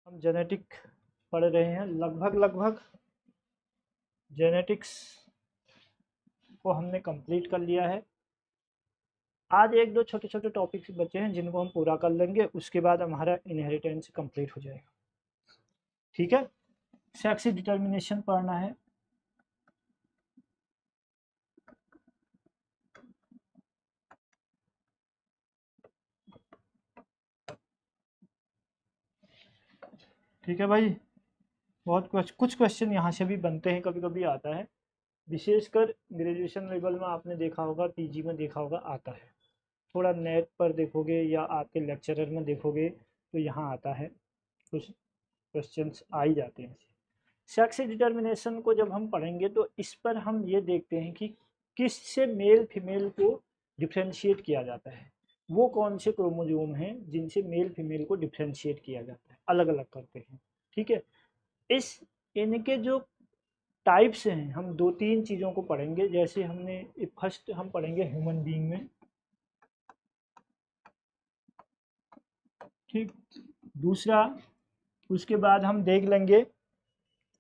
हम जेनेटिक पढ़ रहे हैं। लगभग जेनेटिक्स को हमने कंप्लीट कर लिया है। आज एक दो छोटे छोटे टॉपिक्स बचे हैं जिनको हम पूरा कर लेंगे, उसके बाद हमारा इनहेरिटेंस कंप्लीट हो जाएगा। ठीक है, सेक्स डिटर्मिनेशन पढ़ना है। ठीक है भाई, बहुत कुछ क्वेश्चन यहाँ से भी बनते हैं, कभी कभी आता है, विशेषकर ग्रेजुएशन लेवल में आपने देखा होगा, पीजी में देखा होगा, आता है। थोड़ा नेट पर देखोगे या आपके लेक्चरर में देखोगे तो यहाँ आता है, कुछ क्वेश्चंस आ ही जाते हैं। सेक्स डिटर्मिनेशन को जब हम पढ़ेंगे तो इस पर हम ये देखते हैं कि किससे मेल फीमेल को डिफ्रेंशिएट किया जाता है, वो कौन से क्रोमोजोम हैं जिनसे मेल फीमेल को डिफ्रेंशिएट किया जाता है, अलग अलग करते हैं। ठीक है, इस इनके जो टाइप्स हैं, हम दो तीन चीज़ों को पढ़ेंगे। जैसे हमने फर्स्ट हम पढ़ेंगे ह्यूमन बीइंग में, ठीक। दूसरा, उसके बाद हम देख लेंगे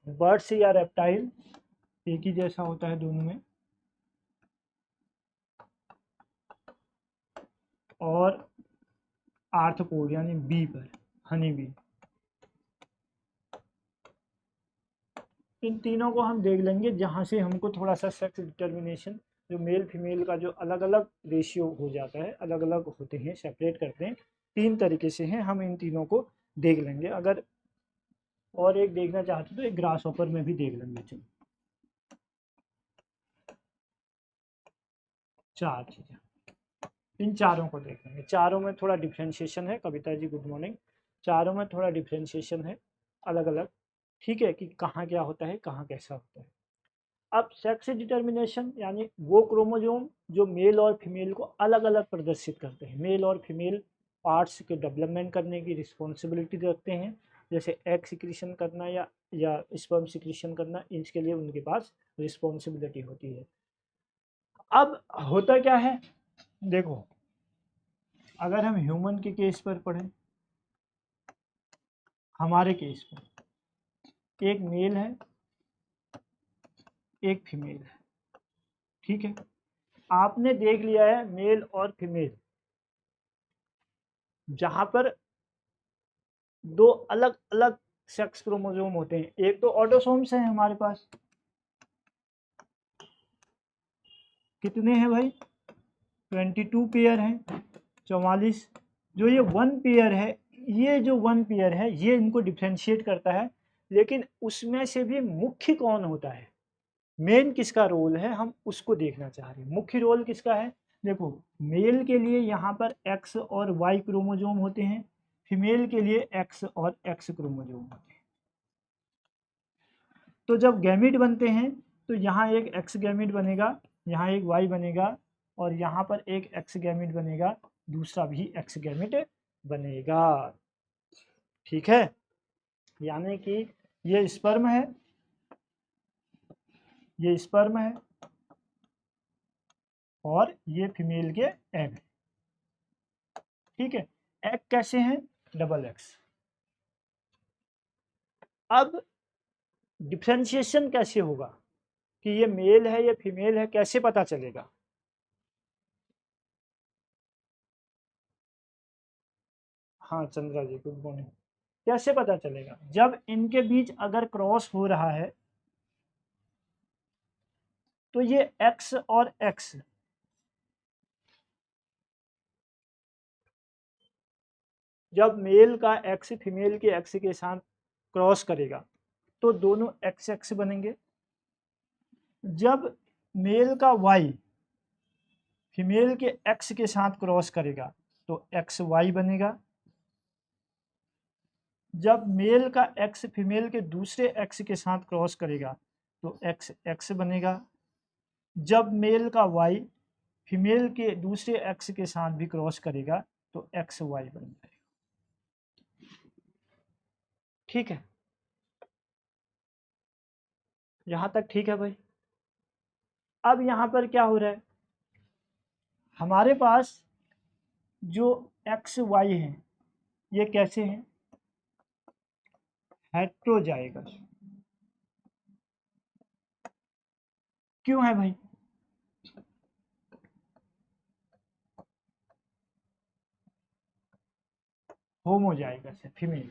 बर्ड्स या रेप्टाइल, एक ही जैसा होता है दोनों में। और आर्थ्रोपोड यानी बी पर, हनी बी। इन तीनों को हम देख लेंगे, जहाँ से हमको थोड़ा सा सेक्स डिटर्मिनेशन, जो मेल फीमेल का जो अलग अलग रेशियो हो जाता है, अलग अलग होते हैं, सेपरेट करते हैं, तीन तरीके से हैं। हम इन तीनों को देख लेंगे। अगर और एक देखना चाहते तो एक ग्रास हॉपर में भी देख लेंगे। चलो, चार चीज़ें, इन चारों को देख लेंगे। चारों में थोड़ा डिफ्रेंशिएशन है। Kavita ji good morning. चारों में थोड़ा डिफ्रेंशिएशन है, अलग अलग। ठीक है, कि कहाँ क्या होता है, कहाँ कैसा होता है। अब सेक्स डिटर्मिनेशन यानी वो क्रोमोजोम जो मेल और फीमेल को अलग अलग प्रदर्शित करते हैं। मेल और फीमेल पार्ट्स के डेवलपमेंट करने की रिस्पॉन्सिबिलिटी रखते हैं, जैसे एग सिक्रीशन करना या स्पर्म सिक्रीशन करना, इसके लिए उनके पास रिस्पॉन्सिबिलिटी होती है। अब होता क्या है, देखो, अगर हम ह्यूमन के केस पर पढ़ें, हमारे केस पर एक मेल है, एक फीमेल है। ठीक है, आपने देख लिया है मेल और फीमेल, जहां पर दो अलग अलग सेक्स क्रोमोसोम होते हैं। एक तो ऑटोसोम्स हैं हमारे पास, कितने हैं भाई, 22 पेयर हैं, 44। जो ये वन पेयर है, ये जो वन पेयर है, ये इनको डिफ्रेंशिएट करता है। लेकिन उसमें से भी मुख्य कौन होता है, मेन किसका रोल है, हम उसको देखना चाह रहे हैं। मुख्य रोल किसका है, देखो, मेल के लिए यहाँ पर एक्स और वाई क्रोमोजोम होते हैं, फीमेल के लिए एक्स और एक्स क्रोमोजोम होते हैं। तो जब गैमिट बनते हैं तो यहाँ एक एक्स गैमिट बनेगा, यहाँ एक वाई बनेगा, और यहाँ पर एक एक्स गैमिट बनेगा, दूसरा भी एक्स गैमिट बनेगा। ठीक है, यानी कि ये स्पर्म है, ये स्पर्म है, और ये फीमेल के एग है। ठीक है, एग कैसे हैं, डबल एक्स। अब डिफ्रेंशिएशन कैसे होगा कि ये मेल है या फीमेल है, कैसे पता चलेगा। हाँ चंद्रा जी गुड मॉर्निंग। कैसे पता चलेगा, जब इनके बीच अगर क्रॉस हो रहा है तो ये एक्स और एक्स, जब मेल का एक्स फीमेल के एक्स के साथ क्रॉस करेगा तो दोनों एक्स एक्स बनेंगे। जब मेल का वाई फीमेल के एक्स के साथ क्रॉस करेगा तो एक्स वाई बनेगा। जब मेल का एक्स फीमेल के दूसरे एक्स के साथ क्रॉस करेगा तो एक्स एक्स बनेगा। जब मेल का वाई फीमेल के दूसरे एक्स के साथ भी क्रॉस करेगा तो एक्स वाई बन जाएगा। ठीक है, यहां तक ठीक है भाई। अब यहां पर क्या हो रहा है, हमारे पास जो एक्स वाई हैं, ये कैसे हैं, हेट्रोजाइगस। क्यों है भाई? होमोजाइगस है, फीमेल।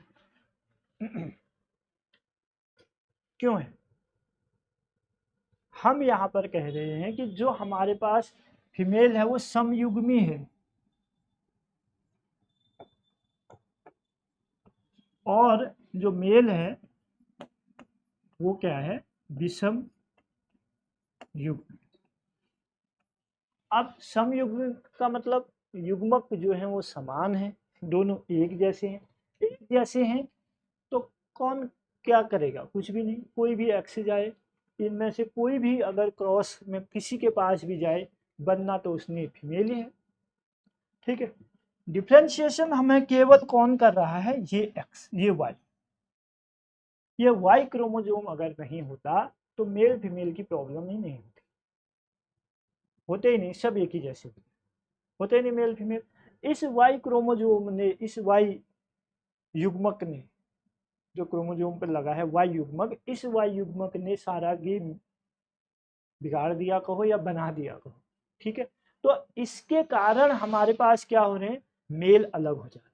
क्यों है? हम यहाँ पर कह रहे हैं कि जो हमारे पास फीमेल है वो समयुग्मी है, और जो मेल है वो क्या है? विषम युग्म। अब समयुग्म का मतलब युग्मक जो है वो समान है, दोनों एक जैसे हैं। एक जैसे हैं तो कौन क्या करेगा? कुछ भी नहीं। कोई भी एक्स जाए, इनमें से कोई भी अगर क्रॉस में किसी के पास भी जाए, बनना तो उसने फीमेल ही है। ठीक है, डिफ्रेंशिएशन हमें केवल कौन कर रहा है? ये एक्स, ये वाई। ये वाई क्रोमोजोम अगर नहीं होता तो मेल फीमेल की प्रॉब्लम ही नहीं होती, होते ही नहीं, सब एक ही जैसे होते ही नहीं मेल फीमेल। इस वाई क्रोमोजोम ने, इस वाई युग्मक ने, जो क्रोमोजोम पर लगा है वाई युग्मक, इस वाई युग्मक ने सारा गेम बिगाड़ दिया कहो या बना दिया कहो। ठीक है, तो इसके कारण हमारे पास क्या हो रहे हैं? मेल अलग हो जा रहे हैं।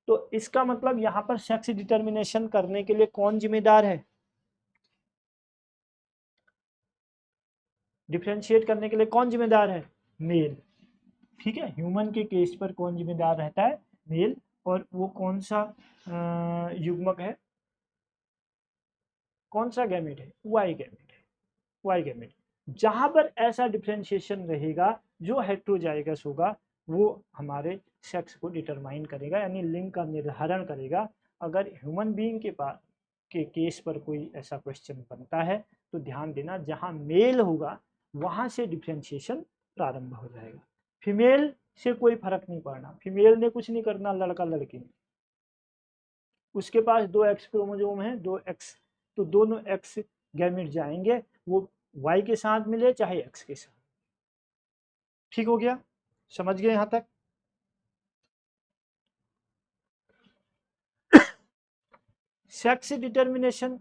तो इसका मतलब यहां पर सेक्स डिटर्मिनेशन करने के लिए कौन जिम्मेदार है? डिफ्रेंशिएट करने के लिए कौन जिम्मेदार है? मेल। ठीक है, ह्यूमन के केस पर कौन जिम्मेदार रहता है? मेल। और वो कौन सा युग्मक है? कौन सा गैमेट है? वाई गैमेट है, वाई गैमेट। जहां पर ऐसा डिफ्रेंशिएशन रहेगा, जो हेट्रोजाइगस होगा, वो हमारे सेक्स को डिटरमाइन करेगा, यानी लिंग का निर्धारण करेगा। अगर ह्यूमन बीइंग के पास के केस पर कोई ऐसा क्वेश्चन बनता है तो ध्यान देना, जहां मेल होगा वहां से डिफ्रेंशिएशन प्रारंभ हो जाएगा। फीमेल से कोई फर्क नहीं पड़ना, फीमेल ने कुछ नहीं करना, लड़का लड़की ने। उसके पास दो एक्स क्रोमोजोम है, दो एक्स, तो दोनों एक्स गैमेट जाएंगे, वो वाई के साथ मिले चाहे एक्स के साथ। ठीक हो गया? समझ गए यहां तक? सेक्स डिटर्मिनेशन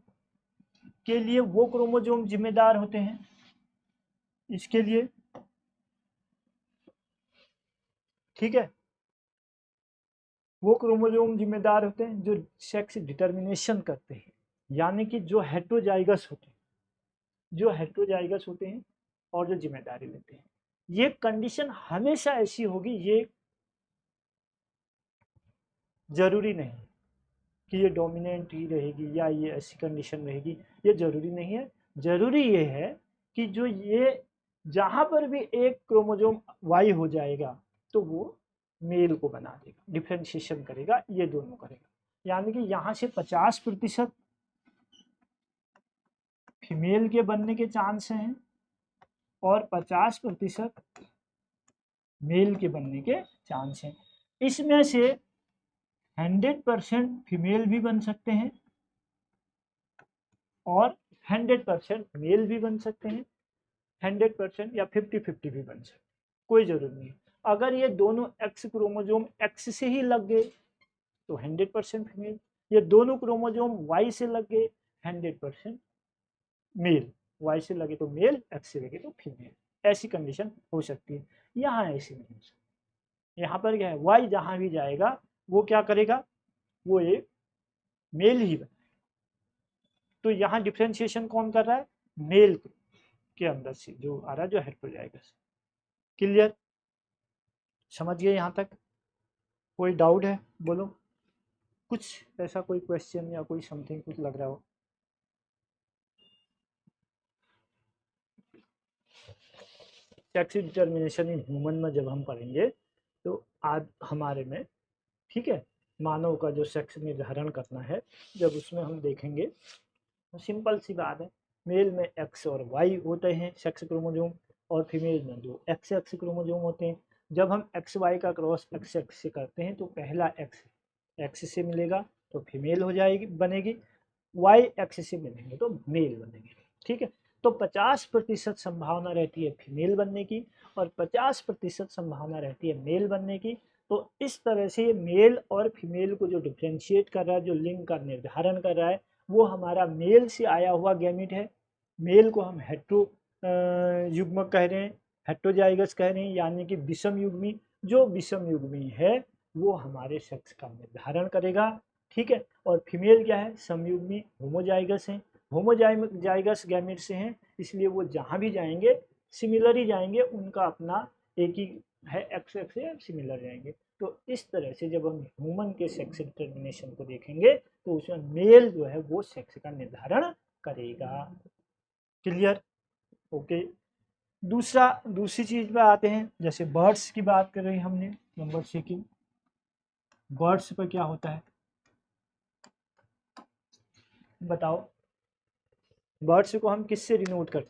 के लिए वो क्रोमोजोम जिम्मेदार होते हैं, इसके लिए। ठीक है, वो क्रोमोजोम जिम्मेदार होते हैं जो सेक्स डिटर्मिनेशन करते हैं, यानी कि जो हेट्रोजाइगस होते हैं, जो हेट्रोजाइगस होते हैं और जो जिम्मेदारी लेते हैं। ये कंडीशन हमेशा ऐसी होगी, ये जरूरी नहीं कि ये डोमिनेंट ही रहेगी या ये ऐसी कंडीशन रहेगी, ये जरूरी नहीं है। जरूरी ये है कि जो ये जहां पर भी एक क्रोमोजोम वाई हो जाएगा तो वो मेल को बना देगा, डिफ्रेंशिएशन करेगा, ये दोनों करेगा। यानी कि यहां से 50% फीमेल के बनने के चांस हैं और 50% मेल के बनने के चांस हैं। इसमें से 100% फीमेल भी बन सकते हैं और 100% मेल भी बन सकते हैं, 100% या 50-50 भी बन सकते हैं, कोई जरूरत नहीं। अगर ये दोनों एक्स क्रोमोजोम एक्स से ही लग गए तो 100% फीमेल, ये दोनों क्रोमोजोम वाई से लग गए 100% मेल, वाई से लगे तो मेल, एक्स से लगे तो फीमेल। ऐसी कंडीशन हो सकती है, यहाँ ऐसी नहीं हो सकती। यहाँ पर क्या है? वाई जहां भी जाएगा वो क्या करेगा? वो एक मेल ही बनेगा। तो यहाँ डिफ्रेंशिएशन कौन कर रहा है? मेल के अंदर से जो आ रहा है, जो हेट्रोजाइगस। क्लियर? समझ गए यहाँ तक? कोई डाउट है? बोलो कुछ, ऐसा कोई क्वेश्चन या कोई समथिंग कुछ लग रहा हो। सेक्स डिटर्मिनेशन इन ह्यूमन में जब हम पढ़ेंगे तो आज हमारे में, ठीक है, मानव का जो सेक्स निर्धारण करना है, जब उसमें हम देखेंगे तो सिंपल सी बात है, मेल में एक्स और वाई होते हैं सेक्स क्रोमोजोम, और फीमेल में दो एक्स एक्स क्रोमोजोम होते हैं। जब हम एक्स वाई का क्रॉस एक्स एक्स से करते हैं तो पहला एक्स एक्स से मिलेगा तो फीमेल हो जाएगी, बनेगी, वाई एक्स से मिलेंगे तो मेल बनेंगे। ठीक है, तो 50% संभावना रहती है फीमेल बनने की और 50% संभावना रहती है मेल बनने की। तो इस तरह से मेल और फीमेल को जो डिफ्रेंशिएट कर रहा है, जो लिंग का निर्धारण कर रहा है, वो हमारा मेल से आया हुआ गैमिट है। मेल को हम हेट्रो युग्मक कह रहे हैं, हेट्रोजाइगस कह रहे हैं, यानी कि विषम युग्मी। जो विषम युग्मी है वो हमारे सेक्स का निर्धारण करेगा, ठीक है। और फीमेल क्या है, समयुग्मी होमोजाइगस है, होमोजाइगस गैमेट से हैं, इसलिए वो जहाँ भी जाएंगे सिमिलर ही जाएंगे, उनका अपना एक ही है, एक्स एक्स से सिमिलर जाएंगे। तो इस तरह से जब हम ह्यूमन के सेक्स डिटर्मिनेशन को देखेंगे तो उसमें मेल जो है वो सेक्स का निर्धारण करेगा। क्लियर? ओके। दूसरी चीज पे आते हैं, जैसे बर्ड्स की बात कर रहे हैं हमने, नंबर सेकंड, बर्ड्स पर क्या होता है बताओ। बर्ड्स को हम किससे डिनोट करते हैं?